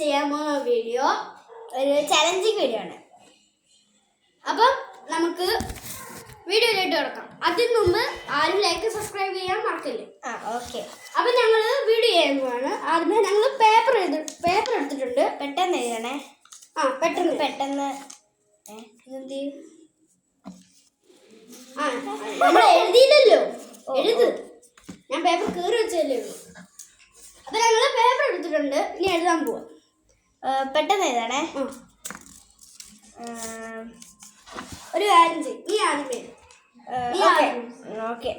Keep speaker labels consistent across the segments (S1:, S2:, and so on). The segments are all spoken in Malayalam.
S1: ചെയ്യാൻ പോകുന്ന വീഡിയോ ഒരു ചലഞ്ചിങ് വീഡിയോ ആണ്. അപ്പം നമുക്ക് വീഡിയോയിലേക്ക് കിടക്കാം. അതിന് മുമ്പ് ആരും ലൈക്ക് സബ്സ്ക്രൈബ് ചെയ്യാൻ മറക്കല്ലേ.
S2: ഓക്കെ.
S1: അപ്പം ഞങ്ങൾ വീഡിയോ ചെയ്യാൻ പോവാണ്. ആദ്യമേ ഞങ്ങൾ പേപ്പർ എടുത്തിട്ടുണ്ട്.
S2: പെട്ടെന്ന് എഴുതണേ.
S1: പെട്ടെന്ന്
S2: ഇതെന്ത്
S1: നമ്മൾ എഴുതിയില്ലല്ലോ. എഴുത്. ഞാൻ പേപ്പർ കീറി വെച്ചല്ലേ ഉള്ളൂ. അപ്പം ഞങ്ങൾ പേപ്പർ എടുത്തിട്ടുണ്ട്. ഇനി എഴുതാൻ പോവാം.
S2: പെട്ടെന്ന് എഴുതണേ.
S1: ഒരു കാര്യം ചെയ്യും. ഈ ആദ്യം പേര്.
S2: ഓക്കെ.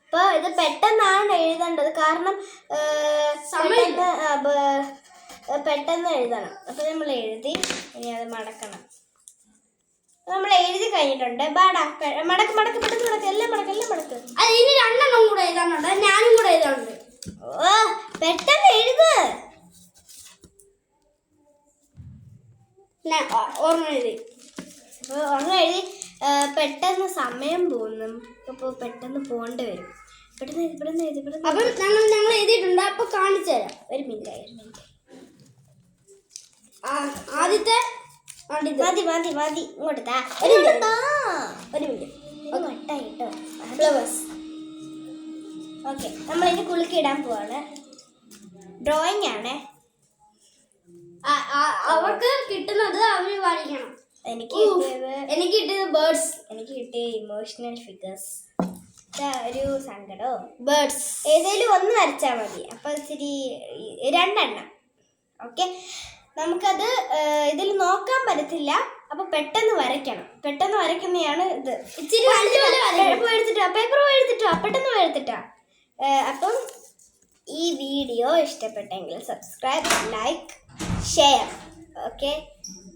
S2: അപ്പോൾ ഇത് പെട്ടെന്നാണ് എഴുതേണ്ടത്. കാരണം പെട്ടെന്ന് എഴുതണം. അപ്പോൾ നമ്മൾ എഴുതി ഇനി അത് മടക്കണം. നമ്മൾ എഴുതി കഴിഞ്ഞിട്ടുണ്ട്. ബാടാ മടക്ക് പെട്ടെന്ന് എല്ലാം മടക്ക്.
S1: അത് ഇനി രണ്ടെണ്ണം കൂടെ എഴുതാനുണ്ട്. ഞാനും കൂടെ എഴുതാനുണ്ട്.
S2: പെട്ടെന്ന് എഴുത്.
S1: ഓർമ്മ എഴുതി.
S2: അപ്പോൾ ഓർമ്മ എഴുതി. പെട്ടെന്ന് സമയം പോകുന്നു. അപ്പോൾ പെട്ടെന്ന് പോകേണ്ടി വരും. പെട്ടെന്ന് എഴുതി.
S1: അപ്പം ഞങ്ങൾ എഴുതിയിട്ടുണ്ട്. അപ്പോൾ കാണിച്ചു തരാം.
S2: ഒരു മിനിറ്റ്.
S1: ആദ്യത്തെ
S2: മതി. ഇങ്ങോട്ട് താ.
S1: ഒരു മിനിറ്റ്.
S2: കേട്ടോ ഫ്ലവേഴ്സ്. ഓക്കെ. നമ്മളിത് കുളുക്കിടാൻ പോവാണ്. ഡ്രോയിങ് ആണ്.
S1: അവർക്ക് കിട്ടുന്നത് അവർ വരയ്ക്കണം.
S2: എനിക്ക്
S1: കിട്ടിയത് ബേർഡ്സ്.
S2: എനിക്ക് കിട്ടിയ ഇമോഷണൽ ഫിഗേഴ്സ്. ഒരു സങ്കടോ
S1: ബേർഡ്സ്
S2: ഏതെങ്കിലും ഒന്ന് വരച്ചാൽ മതി. അപ്പോൾ ഇച്ചിരി രണ്ടെണ്ണം. ഓക്കെ. നമുക്കത് ഇതിൽ നോക്കാൻ പറ്റത്തില്ല. അപ്പോൾ പെട്ടെന്ന് വരയ്ക്കണം. പെട്ടെന്ന് വരയ്ക്കുന്നതാണ് ഇത്.
S1: ഇച്ചിരി
S2: പേപ്പർ എഴുതിട്ടാ. പെട്ടെന്ന് എഴുതിട്ടാ. അപ്പം ഈ വീഡിയോ ഇഷ്ടപ്പെട്ടെങ്കിൽ സബ്സ്ക്രൈബ്, ലൈക്ക്, ഷെയർ. ഓക്കെ.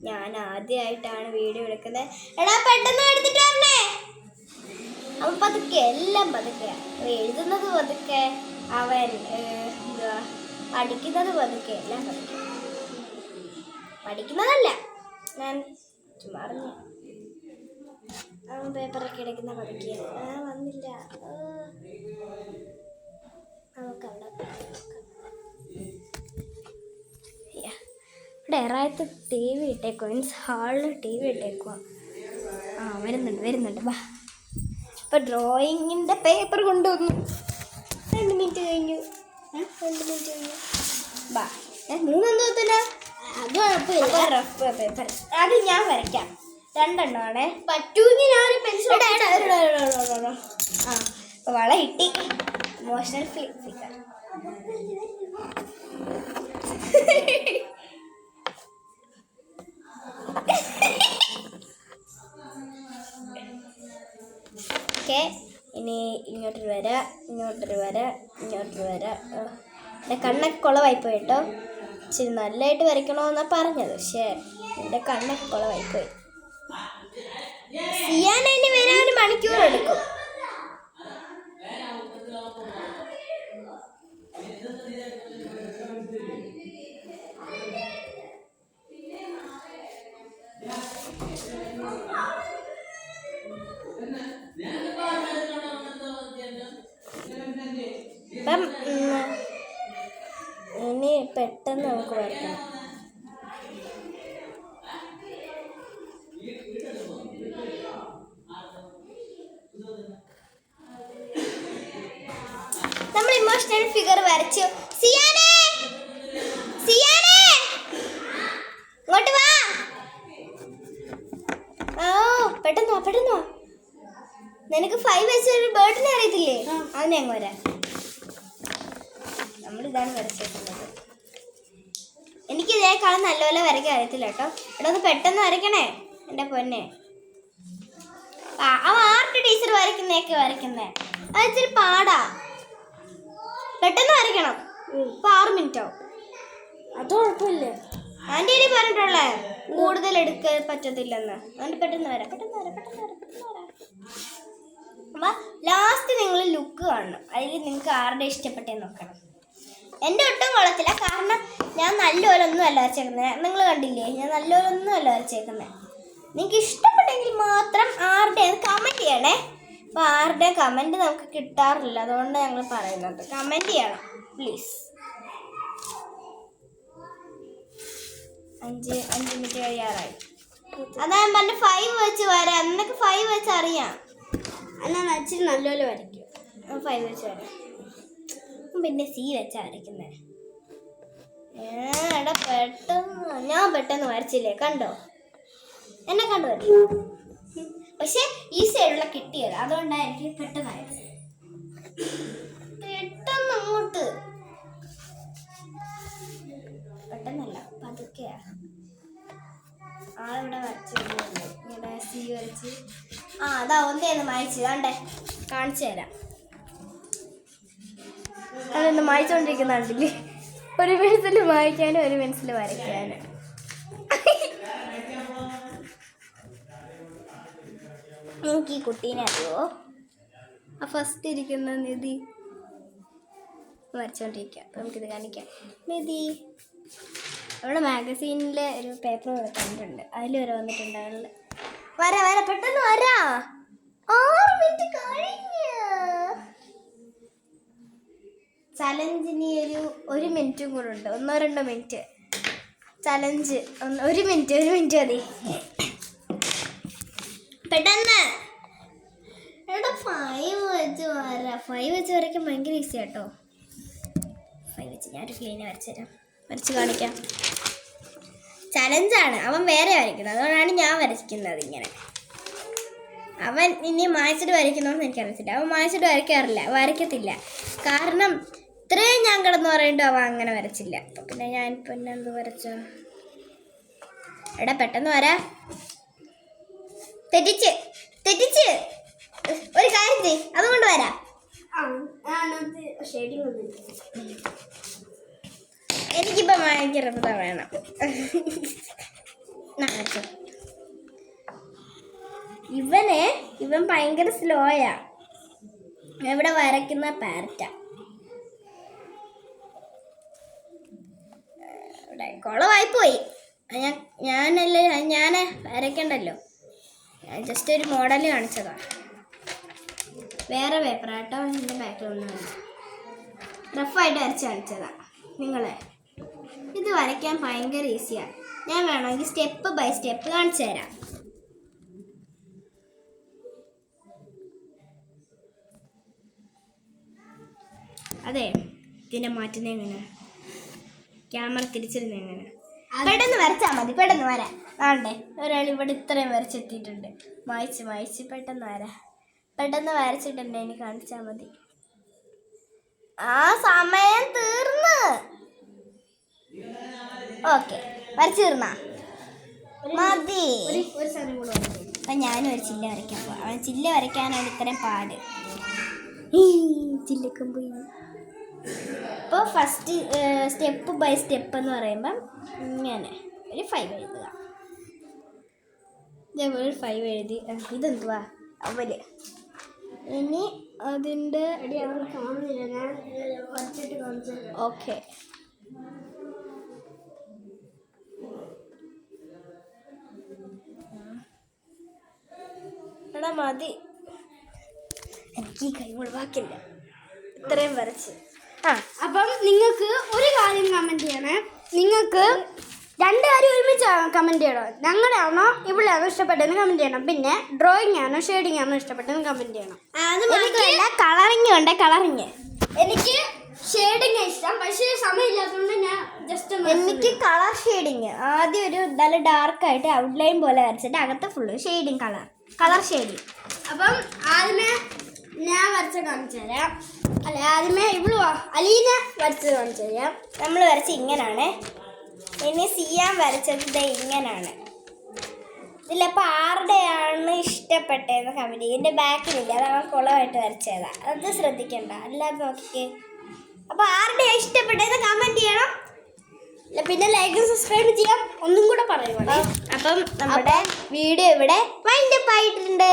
S2: ഞാൻ ആദ്യമായിട്ടാണ് വീഡിയോ എടുക്കുന്നത്. എടാ പെട്ടെന്ന് എടുത്തിട്ട് വരണേ. അപ്പം പതുക്കെ, എല്ലാം പതുക്കെ. എഴുതുന്നത് പതുക്കെ, അവൻ പഠിക്കുന്നത് പതുക്കെ, എല്ലാം പതുക്കെ. പഠിക്കുന്നതല്ല, ഞാൻ ചുമ്മാ അറിഞ്ഞു. അവൻ പേപ്പറൊക്കെ എടുക്കുന്ന പതുക്കെ. വന്നില്ല. നമുക്കവിടെ ഇവിടെ എറായത്ത് ടി വി ഇട്ടേക്കുവാ. മീൻസ് ഹാളിൽ ടി വി ഇട്ടേക്കുവാ. വരുന്നുണ്ട്. വാ. ഇപ്പം ഡ്രോയിങ്ങിൻ്റെ പേപ്പർ കൊണ്ടുവന്നു. 2 മിനിറ്റ് കഴിഞ്ഞു. വാ. 3 ദിവസത്തിനാ.
S1: അത് കുഴപ്പമില്ല.
S2: റഫ് പേപ്പർ അത് ഞാൻ വരയ്ക്കാം. 2 എണ്ണമാണേ.
S1: പറ്റൂന്ന് ഞാൻ പെൻസിൽ.
S2: അപ്പോൾ വള കിട്ടി. Emotional figure. ഓക്കെ. ഇനി ഇങ്ങോട്ടൊരു വര. എൻ്റെ കണ്ണൊക്കെ കുളവായിപ്പോയി കേട്ടോ. ഇച്ചിരി നല്ലതായിട്ട് വരയ്ക്കണമെന്നാണ് പറഞ്ഞത്. പക്ഷേ എൻ്റെ കണ്ണൊക്കെ കുളവായിപ്പോയി. സിയാന ഇനി വരാൻ 1 മണിക്കൂർ എടുക്കും. അപ്പം ഇനി പെട്ടെന്ന് നമുക്ക് വരയ്ക്കണം. നമ്മൾ ഇമോഷണൽ ഫിഗർ വരച്ചു. സിയാനേ ഇങ്ങോട്ട് വാ. പെട്ടെന്ന് വാ. നിനക്ക് 5 വയസ്സൊരു ബേർഡിനെ അറിയത്തില്ലേ? അതിനെ അങ്ങ് വരാൻ. നമ്മളിതാണ് വരച്ചിട്ടുള്ളത്. എനിക്ക് ഇതേക്കാളും നല്ലപോലെ വരയ്ക്കാൻ അറിയത്തില്ല കേട്ടോ. ഇവിടെ ഒന്ന് പെട്ടെന്ന് വരയ്ക്കണേ എൻ്റെ പൊന്നെ. അവൻ ആർട്ട് ടീച്ചർ വരയ്ക്കുന്നേ അത് ഇച്ചിരി പാടാ. പെട്ടെന്ന് വരയ്ക്കണം. ഇപ്പോൾ 6 മിനിറ്റ് ആവും.
S1: അത് കുഴപ്പമില്ല.
S2: ആൻറ്റി ഇനി പറഞ്ഞിട്ടുള്ളേ കൂടുതൽ എടുക്കാൻ പറ്റത്തില്ലെന്ന്. അതുകൊണ്ട് പെട്ടെന്ന് വരാം. അപ്പം ലാസ്റ്റ് നിങ്ങൾ ലുക്ക് കാണണം. അതിൽ നിങ്ങൾക്ക് ആരുടെ ഇഷ്ടപ്പെട്ടെന്ന് നോക്കണം. എൻ്റെ ഒട്ടും കൊള്ളത്തില്ല. കാരണം ഞാൻ നല്ലപോലെ ഒന്നും അല്ല വരച്ചേക്കുന്നത്. നിങ്ങൾ കണ്ടില്ലേ, ഞാൻ നല്ലപോലെ ഒന്നും അല്ല വരച്ചേക്കുന്നത്. നിങ്ങൾക്ക് ഇഷ്ടപ്പെട്ടെങ്കിൽ മാത്രം ആരുടെ കമൻറ്റ് ചെയ്യണേ. അപ്പോൾ ആരുടെ കമൻറ്റ് നമുക്ക് കിട്ടാറില്ല. അതുകൊണ്ട് ഞങ്ങൾ പറയുന്നത് കമൻറ്റ് ചെയ്യണം പ്ലീസ്. 5 മിനിറ്റ് കഴിയാറായി. അതാ ഞാൻ പറഞ്ഞ 5 വെച്ച് വരാം. എന്നൊക്കെ 5 വെച്ച് അറിയാം.
S1: എന്നാൽ ഇച്ചിരി നല്ലപോലെ വരയ്ക്കും.
S2: 5 വെച്ച് വരാം. പിന്നെ C വെച്ചാ വരയ്ക്കുന്നത്. എടാ പെട്ടെന്ന് വരച്ചില്ലേ? കണ്ടോ? എന്നെ കണ്ടു വരയ്ക്കും. പക്ഷെ ഈ സൈഡുള്ള കിട്ടിയത് അതുകൊണ്ടാണ് എനിക്ക് പെട്ടെന്നായത്. പെട്ടെന്ന് അങ്ങോട്ട് പെട്ടെന്നല്ല പതുക്കെയാ. ആളിവിടെ വരച്ചിരുന്നു. ഇങ്ങനെ C വരച്ച് അതാ ഒന്നേന്ന് മായ്ച്ച് കണ്ടേ, കാണിച്ചു തരാം. അതൊന്ന് മായ്ച്ചോണ്ടിരിക്കുന്നുണ്ടല്ലേ? ഒരു പെൻസിൽ മായ്ക്കാനും ഒരു പെൻസിൽ വരയ്ക്കാനും. എനിക്ക് ഈ കുട്ടീനെ അറിയുമോ? ആ ഫസ്റ്റ് ഇരിക്കുന്ന നിധി വരച്ചോണ്ടിരിക്കുക. അപ്പം നമുക്കിത് കാണിക്കാം. നിധി അവിടെ മാഗസീനിലെ ഒരു പേപ്പർ കണ്ടിട്ടുണ്ട്, അതിൽ വരെ വന്നിട്ടുണ്ട്. വരാ പെട്ടെന്ന് വരാ. 6 മിനിറ്റ് കഴിഞ്ഞു. ചലഞ്ചിന് ഒരു മിനിറ്റും കൂടെ ഉണ്ട്. 1-2 മിനിറ്റ് ചലഞ്ച്. 1 മിനിറ്റ് മതി. പെട്ടെന്ന്. എടാ 5 വെച്ച് വരാം. 5 വെച്ച് വരയ്ക്കാൻ ഭയങ്കര ഈസി കേട്ടോ. 5 വെച്ച് ഞാനൊരു ക്ലീനെ വരച്ചുതരാം, വരച്ച് കാണിക്കാം. ചലഞ്ചാണ്. അവൻ വേറെ വരയ്ക്കുന്നത്, അതുകൊണ്ടാണ് ഞാൻ വരയ്ക്കുന്നത് ഇങ്ങനെ. അവൻ ഇനി മായ്ച്ചിട്ട് വരയ്ക്കണമെന്ന് എനിക്കറിയത്തില്ല. അവൻ മായ്ച്ചിട്ട് വരയ്ക്കത്തില്ല. കാരണം ഇത്രയും ഞാൻ കിടന്ന് പറയണ്ടോ അവൻ അങ്ങനെ വരച്ചില്ല. അപ്പം പിന്നെ ഞാൻ പിന്നെ എന്ത് വരച്ചോ? എടാ പെട്ടെന്ന് വരാ. തെറ്റിച്ച് ഒരു കാര്യം ചെയ്യ്, അതുകൊണ്ട് വരാം. എനിക്കിപ്പോൾ ഭയങ്കര വേണം. ഇവൻ ഭയങ്കര സ്ലോയാ. ഇവിടെ വരയ്ക്കുന്ന പാരറ്റാ. ഇവിടെ കുളമായിപ്പോയി. ഞാൻ വരയ്ക്കണ്ടല്ലോ. ഞാൻ ജസ്റ്റ് ഒരു മോഡൽ കാണിച്ചതാണ്. വേറെ പേപ്പറാട്ടോ എൻ്റെ ബാക്കിലൊന്നും റഫായിട്ട് വരച്ച് കാണിച്ചതാണ് നിങ്ങളെ. ഇത് വരയ്ക്കാൻ ഭയങ്കര ഈസിയാണ്. ഞാൻ വേണമെങ്കിൽ സ്റ്റെപ്പ് ബൈ സ്റ്റെപ്പ് കാണിച്ചു തരാം. അതെ, ഇതിനെ മാറ്റുന്നത് എങ്ങനെ? ക്യാമറ തിരിച്ചിരുന്നത് എങ്ങനെ? പെട്ടെന്ന് വരച്ചാൽ മതി. പെട്ടെന്ന് വരാം. ആണ്ടേ ഒരാൾ ഇവിടെ ഇത്രയും വരച്ചെത്തിയിട്ടുണ്ട്. മായ്ച്ച് പെട്ടെന്ന് വരച്ചിട്ടുണ്ട്. എനിക്ക് കാണിച്ചാൽ മതി. ആ സമയം തീർന്ന്. ഓക്കെ, വരച്ചു തീർന്നാ മതി. അപ്പം ഞാനും ഒരു ചില്ല വരയ്ക്കാൻ പോവാം. അവൻ ചില്ല വരയ്ക്കാനാണ് ഇത്രയും പാട്. ചില്ലക്കും പോയി. ഇപ്പോൾ ഫസ്റ്റ് സ്റ്റെപ്പ് ബൈ സ്റ്റെപ്പ് എന്ന് പറയുമ്പം ഇങ്ങനെ ഒരു 5 എഴുതുക. ഇതേപോലെ ഒരു 5 എഴുതി. ഇതെന്തുവാ അവല്. ഇനി അതിൻ്റെ ഓക്കെ. എടാ മതി, എനിക്ക് ഈ കൈ മുഴുവാക്കില്ല. ഇത്രയും വരച്ച്.
S1: അപ്പം നിങ്ങൾക്ക് ഒരു കാര്യം കമൻറ്റ് ചെയ്യണേ. നിങ്ങൾക്ക് 2 കാര്യം ഒരുമിച്ച് കമൻറ്റ് ചെയ്യണം. ഞങ്ങളെയാണോ ഇവിടെയാണോ ഇഷ്ടപ്പെട്ടതെന്ന് കമൻറ്റ് ചെയ്യണം. പിന്നെ ഡ്രോയിങ് ആണോ ഷെയ്ഡിങ് ആണോ ഇഷ്ടപ്പെട്ടതെന്ന് കമൻറ്റ് ചെയ്യണം.
S2: അത് മാത്രമല്ല കളറിങ് ഉണ്ട്. കളറിങ്
S1: എനിക്ക് ഷെയ്ഡിങ് ഇഷ്ടം, പക്ഷേ സമയമില്ലാത്തതുകൊണ്ട് ഞാൻ
S2: എനിക്ക് കളർ ഷെയ്ഡിങ് ആദ്യം ഒരു നല്ല ഡാർക്കായിട്ട് ഔട്ട്ലൈൻ പോലെ വരച്ചിട്ട് അകത്ത് ഫുള്ള് ഷെയ്ഡിങ് കളർ ഷെയ്ഡിങ്.
S1: അപ്പം ആദ്യമേ ഞാൻ വരച്ച കാണിച്ചു തരാം. ആദ്യമേ അലീന വരച്ചത് കാണിച്ചു തരാം.
S2: നമ്മൾ വരച്ച് ഇങ്ങനാണ്. ഇനി സിയാൻ വരച്ചത് ഇങ്ങനാണ്. ഇതിലപ്പോൾ ആരുടെയാണ് ഇഷ്ടപ്പെട്ടതെന്ന് കമൻറ്റ് ചെയ്യും. എൻ്റെ ബാക്കിലില്ല, അത് അവൻ കുളമായിട്ട് വരച്ചതാണ്. അത് ശ്രദ്ധിക്കണ്ട, അല്ലാതെ നോക്കിക്കേ. അപ്പോൾ ആരുടെയാണ് ഇഷ്ടപ്പെട്ടതെന്ന് കമൻറ്റ് ചെയ്യണം.
S1: പിന്നെ ലൈക്ക് സബ്സ്ക്രൈബ് ചെയ്യാം. ഒന്നും കൂടെ പറയുവാണ്.
S2: അപ്പം നമ്മുടെ വീഡിയോ ഇവിടെ വൈൻഡപ്പ് ആയിട്ടുണ്ട്.